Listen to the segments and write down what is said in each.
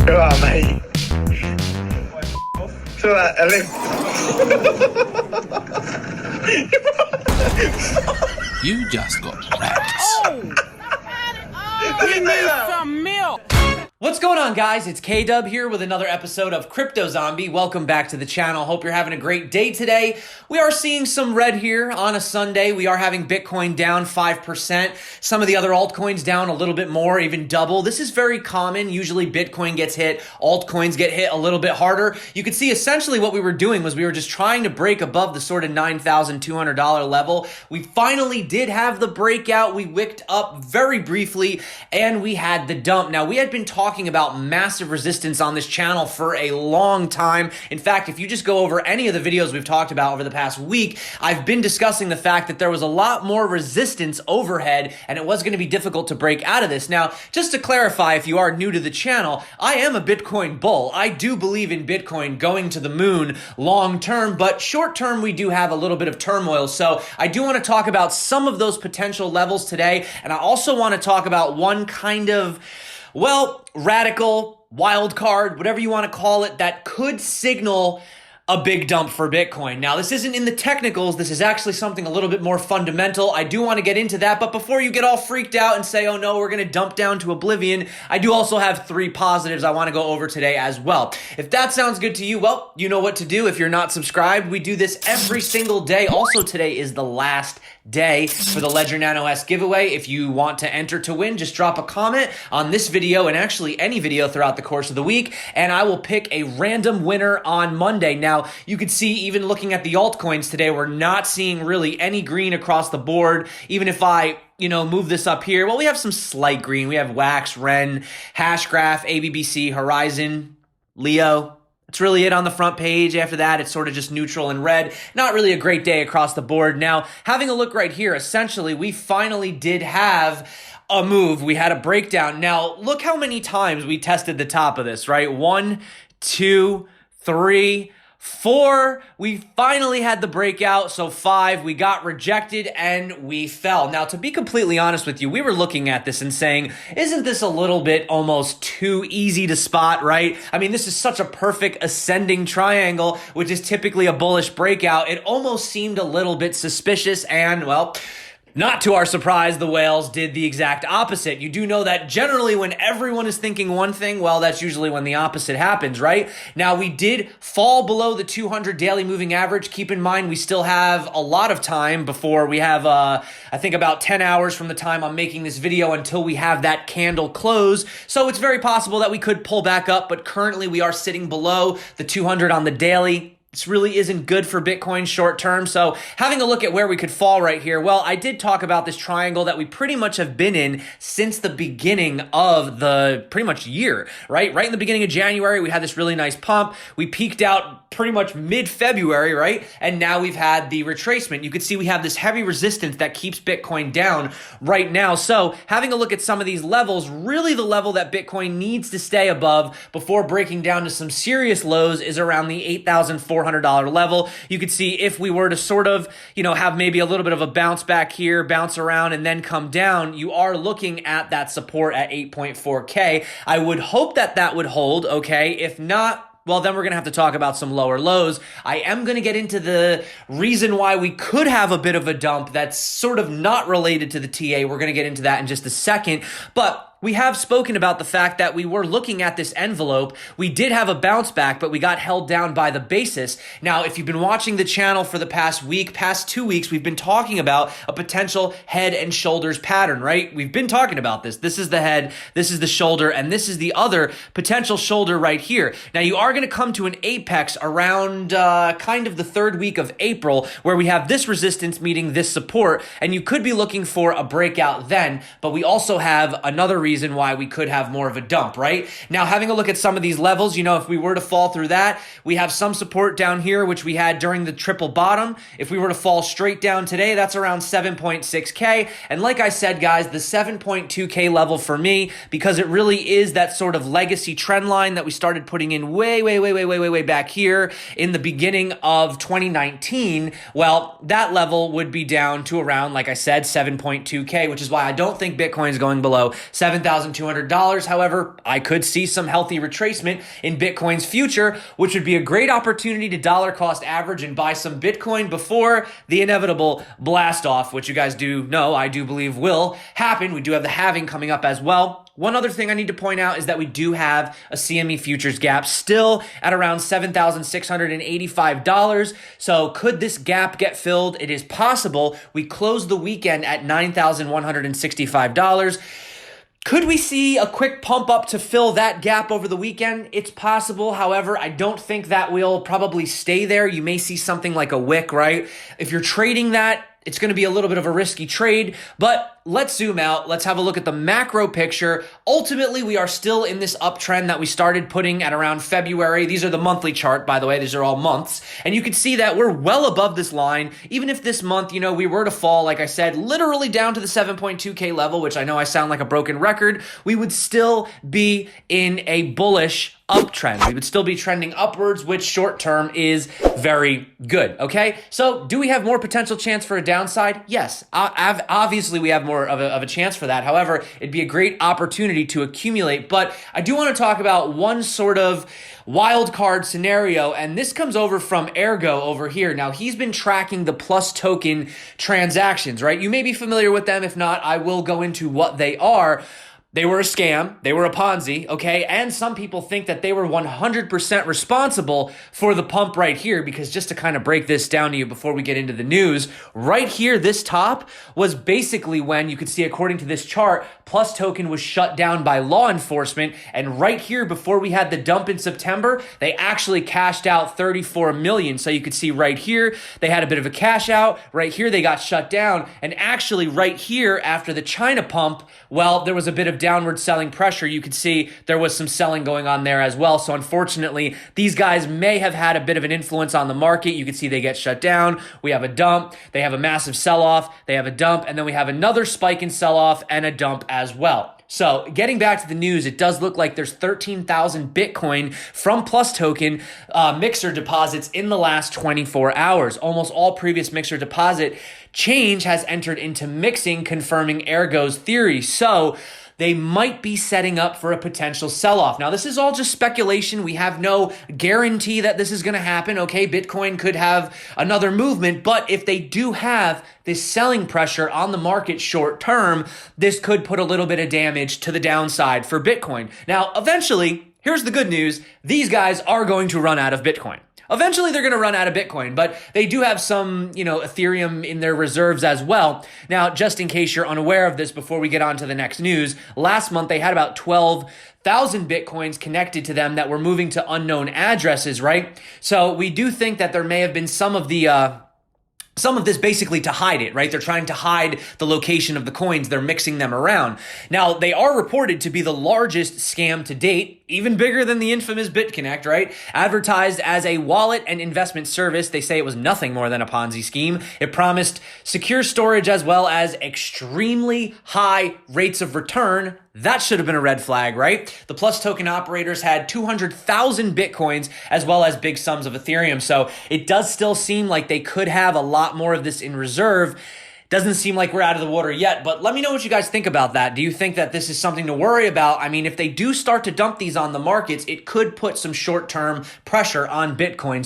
Coba, mate. Coba, Alex. You just got wrecked. We need some milk. What's going on, guys? It's K-Dub here with another episode of Crypto Zombie. Welcome back to the channel. Hope you're having a great day today. We are seeing some red here on a Sunday. We are having Bitcoin down 5%. Some of the other altcoins down a little bit more, even double. This is very common. Usually Bitcoin gets hit, altcoins get hit a little bit harder. You can see essentially what we were doing was we were just trying to break above the sort of $9,200 level. We finally did have the breakout. We wicked up very briefly and we had the dump. Now, we had been talking about massive resistance on this channel for a long time. In fact, if you just go over any of the videos we've talked about over the past week, I've been discussing the fact that there was a lot more resistance overhead and it was going to be difficult to break out of this. Now, just to clarify, if you are new to the channel, I am a Bitcoin bull. I do believe in Bitcoin going to the moon long term, but short term, we do have a little bit of turmoil. So I do want to talk about some of those potential levels today. And I also want to talk about one kind of, well, radical, wild card, whatever you want to call it, that could signal a big dump for Bitcoin. Now, this isn't in the technicals. This is actually something a little bit more fundamental. I do want to get into that, but before you get all freaked out and say, oh no, we're going to dump down to oblivion, I do also have 3 positives I want to go over today as well. If that sounds good to you, well, you know what to do. If you're not subscribed, we do this every single day. Also, today is the last day for the Ledger Nano S giveaway. If you want to enter to win, just drop a comment on this video and actually any video throughout the course of the week, and I will pick a random winner on Monday. Now, you can see even looking at the altcoins today, we're not seeing really any green across the board. Even if I move this up here, well, we have some slight green. We have Wax, Ren, Hashgraph, ABBC, Horizon, Leo. That's really it on the front page. After that, it's sort of just neutral and red. Not really a great day across the board. Now, having a look right here, essentially, we finally did have a move. We had a breakdown. Now, look how many times we tested the top of this, right? 1, 2, 3, 4, we finally had the breakout. So 5, we got rejected and we fell. Now, to be completely honest with you, we were looking at this and saying, isn't this a little bit almost too easy to spot, right? I mean, this is such a perfect ascending triangle, which is typically a bullish breakout. It almost seemed a little bit suspicious and, well, not to our surprise, the whales did the exact opposite. You do know that generally when everyone is thinking one thing, well, that's usually when the opposite happens, right? Now, we did fall below the 200 daily moving average. Keep in mind, we still have a lot of time before we have, I think about 10 hours from the time I'm making this video until we have that candle close. So it's very possible that we could pull back up, but currently we are sitting below the 200 on the daily. This really isn't good for Bitcoin short term. So having a look at where we could fall right here, well, I did talk about this triangle that we pretty much have been in since the beginning of the pretty much year, right? Right in the beginning of January, we had this really nice pump. We peaked out pretty much mid-February, right? And now we've had the retracement. You can see we have this heavy resistance that keeps Bitcoin down right now. So having a look at some of these levels, really the level that Bitcoin needs to stay above before breaking down to some serious lows is around the $8,400 level. You could see if we were to sort of, have maybe a little bit of a bounce back here, bounce around and then come down, you are looking at that support at 8.4K. I would hope that that would hold, okay? If not, well, then we're going to have to talk about some lower lows. I am going to get into the reason why we could have a bit of a dump that's sort of not related to the TA. We're going to get into that in just a second. But we have spoken about the fact that we were looking at this envelope. We did have a bounce back, but we got held down by the basis. Now, if you've been watching the channel for the past week, past 2 weeks, we've been talking about a potential head and shoulders pattern, right? We've been talking about this. This is the head, this is the shoulder, and this is the other potential shoulder right here. Now, you are going to come to an apex around kind of the 3rd week of April, where we have this resistance meeting this support, and you could be looking for a breakout then, but we also have another reason why we could have more of a dump, right? Now, having a look at some of these levels, if we were to fall through that, we have some support down here, which we had during the triple bottom. If we were to fall straight down today, that's around 7.6K. And like I said, guys, the 7.2K level for me, because it really is that sort of legacy trend line that we started putting in way back here in the beginning of 2019, well, that level would be down to around, like I said, 7.2K, which is why I don't think Bitcoin is going below 7. $7,200. However, I could see some healthy retracement in Bitcoin's future, which would be a great opportunity to dollar cost average and buy some Bitcoin before the inevitable blast off, which you guys do know I do believe will happen. We do have the halving coming up as well. One other thing I need to point out is that we do have a CME futures gap still at around $7,685. So could this gap get filled? It is possible. We closed the weekend at $9,165. Could we see a quick pump up to fill that gap over the weekend? It's possible. However, I don't think that will probably stay there. You may see something like a wick, right? If you're trading that, it's going to be a little bit of a risky trade, but let's zoom out. Let's have a look at the macro picture. Ultimately, we are still in this uptrend that we started putting at around February. These are the monthly chart, by the way. These are all months. And you can see that we're well above this line. Even if this month, we were to fall, like I said, literally down to the 7.2K level, which I know I sound like a broken record, we would still be in a bullish uptrend. We would still be trending upwards, which short term is very good. Okay. So do we have more potential chance for a downside? Yes. Obviously we have more of a chance for that. However, it'd be a great opportunity to accumulate. But I do want to talk about one sort of wild card scenario, and this comes over from Ergo over here. Now, he's been tracking the PlusToken transactions, right? You may be familiar with them. If not, I will go into what they are. They were a scam. They were a Ponzi, okay? And some people think that they were 100% responsible for the pump right here, because just to kind of break this down to you before we get into the news, right here, this top was basically when you could see, according to this chart, PlusToken was shut down by law enforcement. And right here, before we had the dump in September, they actually cashed out 34 million. So you could see right here, they had a bit of a cash out. Right here, they got shut down. And actually right here, after the China pump, well, there was a bit of downward selling pressure. You could see there was some selling going on there as well. So unfortunately, these guys may have had a bit of an influence on the market. You can see they get shut down. We have a dump. They have a massive sell-off. They have a dump. And then we have another spike in sell-off and a dump as well. So getting back to the news, it does look like there's 13,000 Bitcoin from PlusToken Mixer deposits in the last 24 hours. Almost all previous Mixer deposit change has entered into mixing, confirming Ergo's theory. So they might be setting up for a potential sell-off. Now, this is all just speculation. We have no guarantee that this is going to happen, okay? Bitcoin could have another movement, but if they do have this selling pressure on the market short term, this could put a little bit of damage to the downside for Bitcoin. Now, eventually, here's the good news. These guys are going to run out of Bitcoin. Eventually, they're going to run out of Bitcoin, but they do have some, Ethereum in their reserves as well. Now, just in case you're unaware of this, before we get on to the next news, last month they had about 12,000 Bitcoins connected to them that were moving to unknown addresses, right? So we do think that there may have been some of this basically to hide it, right? They're trying to hide the location of the coins. They're mixing them around. Now, they are reported to be the largest scam to date, even bigger than the infamous BitConnect, right? Advertised as a wallet and investment service, they say it was nothing more than a Ponzi scheme. It promised secure storage as well as extremely high rates of return. That should have been a red flag, right? The PlusToken operators had 200,000 Bitcoins as well as big sums of Ethereum. So it does still seem like they could have a lot more of this in reserve. Doesn't seem like we're out of the water yet, but let me know what you guys think about that. Do you think that this is something to worry about? I mean, if they do start to dump these on the markets, it could put some short-term pressure on Bitcoin.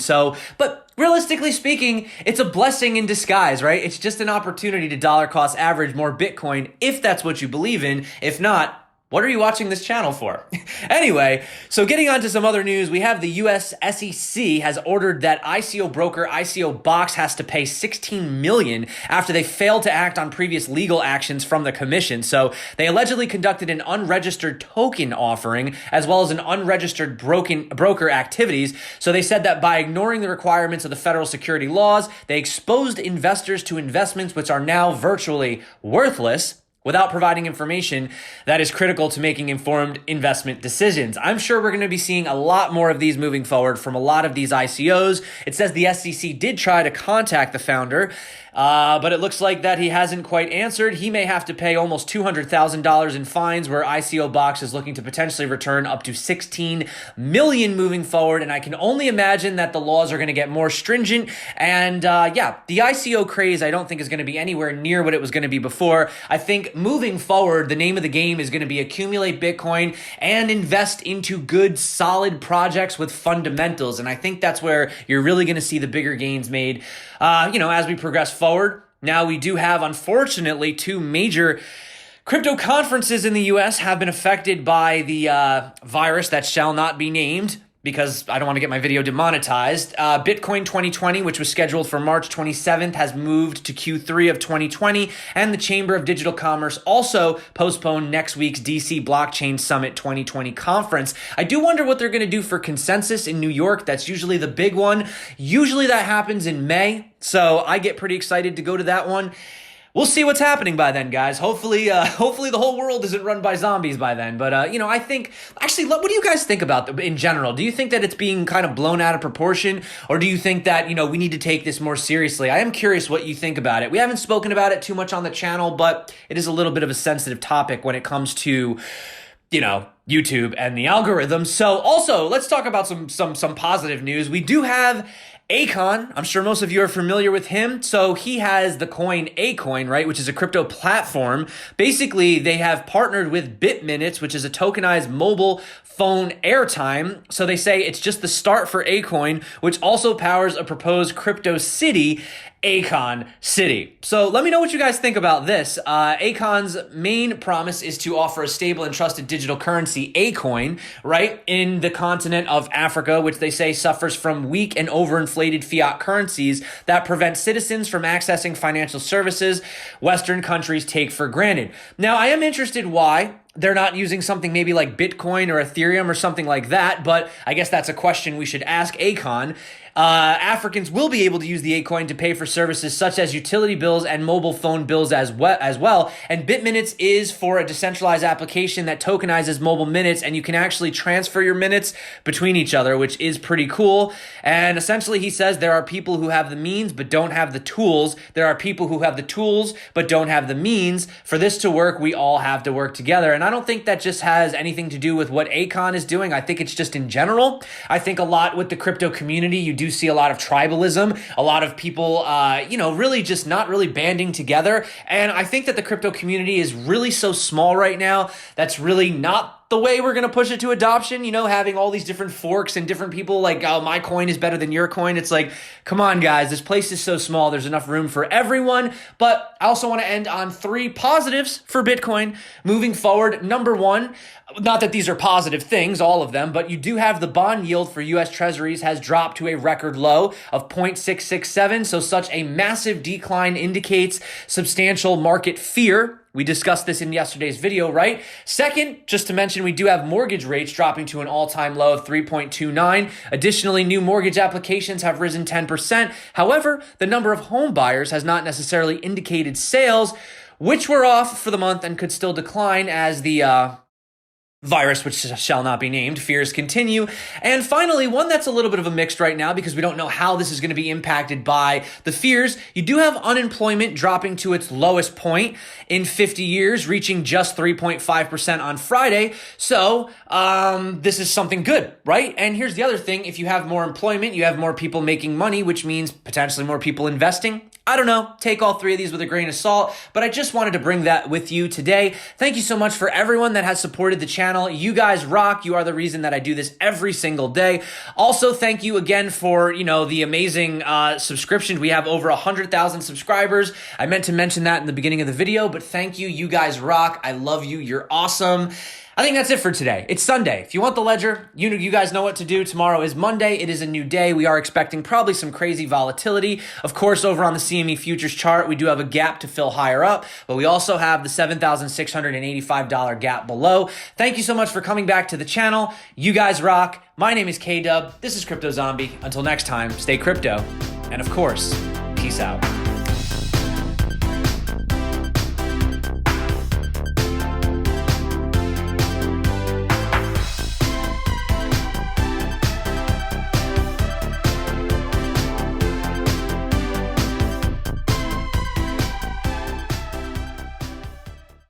But realistically speaking, it's a blessing in disguise, right? It's just an opportunity to dollar cost average more Bitcoin if that's what you believe in. If not, what are you watching this channel for? Anyway, so getting on to some other news, we have the US SEC has ordered that ICO broker ICOBox has to pay $16 million after they failed to act on previous legal actions from the commission. So they allegedly conducted an unregistered token offering as well as an unregistered broker activities. So they said that by ignoring the requirements of the federal security laws, they exposed investors to investments which are now virtually worthless, without providing information that is critical to making informed investment decisions. I'm sure we're going to be seeing a lot more of these moving forward from a lot of these ICOs. It says the SEC did try to contact the founder, but it looks like that he hasn't quite answered. He may have to pay almost $200,000 in fines, where ICOBox is looking to potentially return up to $16 million moving forward. And I can only imagine that the laws are going to get more stringent. And the ICO craze, I don't think is going to be anywhere near what it was going to be before. I think think moving forward, the name of the game is going to be accumulate Bitcoin and invest into good, solid projects with fundamentals. And I think that's where you're really going to see the bigger gains made, as we progress forward. Now, we do have, unfortunately, two major crypto conferences in the US have been affected by the virus that shall not be named, because I don't want to get my video demonetized. Bitcoin 2020, which was scheduled for March 27th, has moved to Q3 of 2020, and the Chamber of Digital Commerce also postponed next week's DC Blockchain Summit 2020 conference. I do wonder what they're going to do for consensus in New York. That's usually the big one. Usually that happens in May, so I get pretty excited to go to that one. We'll see what's happening by then, guys. Hopefully the whole world isn't run by zombies by then. But, I think, actually, what do you guys think about in general? Do you think that it's being kind of blown out of proportion? Or do you think that, we need to take this more seriously? I am curious what you think about it. We haven't spoken about it too much on the channel, but it is a little bit of a sensitive topic when it comes to, YouTube and the algorithm. So also, let's talk about some positive news. We do have Akon. I'm sure most of you are familiar with him. So he has the coin Akon, right, which is a crypto platform. Basically, they have partnered with BitMinutes, which is a tokenized mobile phone airtime. So they say it's just the start for Akon, which also powers a proposed crypto city, Akon City. So let me know what you guys think about this. Akon's main promise is to offer a stable and trusted digital currency, Akon, right, in the continent of Africa, which they say suffers from weak and overinflated fiat currencies that prevent citizens from accessing financial services Western countries take for granted. Now, I am interested why they're not using something maybe like Bitcoin or Ethereum or something like that, but I guess that's a question we should ask Akon. Africans will be able to use the Akon to pay for services such as utility bills and mobile phone bills as well. And BitMinutes is for a decentralized application that tokenizes mobile minutes, and you can actually transfer your minutes between each other, which is pretty cool. And essentially, he says there are people who have the means but don't have the tools. There are people who have the tools but don't have the means. For this to work, we all have to work together. And I don't think that just has anything to do with what Akon is doing. I think it's just in general. I think a lot with the crypto community, you do see a lot of tribalism, a lot of people, really just not really banding together. And I think that the crypto community is really so small right now. That's really not the way we're going to push it to adoption, having all these different forks and different people like, oh, my coin is better than your coin. It's like, come on, guys, this place is so small. There's enough room for everyone. But I also want to end on 3 positives for Bitcoin moving forward. Number 1, not that these are positive things, all of them, but you do have the bond yield for U.S. Treasuries has dropped to a record low of 0.667. So such a massive decline indicates substantial market fear. We discussed this in yesterday's video, right? Second, just to mention, we do have mortgage rates dropping to an all-time low of 3.29. Additionally, new mortgage applications have risen 10%. However, the number of home buyers has not necessarily indicated sales, which were off for the month and could still decline as the virus, which shall not be named, fears continue. And finally, one that's a little bit of a mixed right now because we don't know how this is going to be impacted by the fears. You do have unemployment dropping to its lowest point in 50 years, reaching just 3.5% on Friday. So this is something good, right? And here's the other thing. If you have more employment, you have more people making money, which means potentially more people investing. I don't know. Take all 3 of these with a grain of salt, but I just wanted to bring that with you today. Thank you so much for everyone that has supported the channel. You guys rock. You are the reason that I do this every single day. Also, thank you again for, the amazing subscriptions. We have over 100,000 subscribers. I meant to mention that in the beginning of the video, but thank you. You guys rock. I love you. You're awesome. I think that's it for today. It's Sunday. If you want the ledger, you guys know what to do. Tomorrow is Monday. It is a new day. We are expecting probably some crazy volatility. Of course, over on the CME futures chart, we do have a gap to fill higher up, but we also have the $7,685 gap below. Thank you so much for coming back to the channel. You guys rock. My name is K-Dub. This is Crypto Zombie. Until next time, stay crypto. And of course, peace out.